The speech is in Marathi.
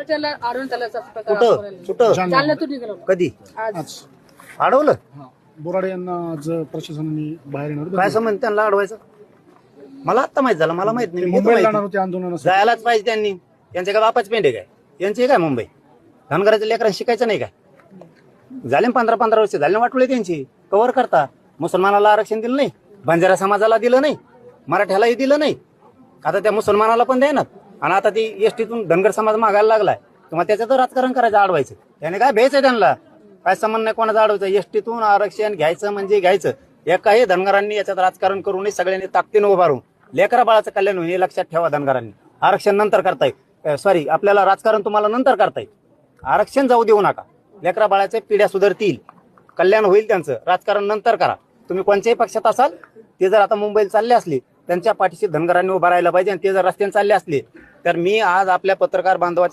त्याला आढळून त्याला असा प्रकार कुठं दाखवलेला. कुठं जालन्यातून निघालो कधी आज आज अडवलं बोराडे यांना आज प्रशासनाने बाहेर येणार काय संबंध त्यांना अडवायचं? मला आता माहित झालं, मला माहित नाही. मी घेतो मुंबईला माहिती. जाणार होते आंदोलनासाठी. जायलाच पाहिजे त्यांनी. त्यांचे काय बापाच पेंडे काय? यांचे काय मुंबई? धनगराच्या लेकरांना शिकायचं नाही काय? झाले 15-15 वर्ष झाले वाटुळे त्यांची. कव्हर करता. मुसलमानाला आरक्षण दिलं नाही, बंजारा समाजाला दिलं नाही, मराठ्यालाही दिलं नाही. आता त्या मुसलमानाला पण द्यायनात. आणि आता ती एसटीतून धनगर समाज मागायला लागलाय. तुम्हाला त्याच्यात राजकारण करायचं, अडवायचं. त्याने काय भ्यायचं त्यांना? काय संबंध नाही कोणाचा अडवायचं. एसटीतून आरक्षण घ्यायचं म्हणजे घ्यायचं. एकाही धनगरांनी याच्यात राजकारण करू नये. सगळ्यांनी ताकदीनं उभारून लेकरा बाळाचं कल्याण होईल हे लक्षात ठेवा. धनगरांनी आरक्षण नंतर करताय, सॉरी आपल्याला राजकारण तुम्हाला नंतर करताय. आरक्षण जाऊ देऊ नका. लेकरा बाळाच्या पिढ्या सुधारतील, कल्याण होईल त्यांचं. राजकारण नंतर करा. तुम्ही कोणत्याही पक्षात असाल, ते जर आता मुंबईला चालले असले, त्यांच्या पाठीशी धनगरांनी उभा राहायला पाहिजे. आणि ते जर रस्त्याने चालले असले, तर मी आज आपल्या पत्रकार बांधवाच्या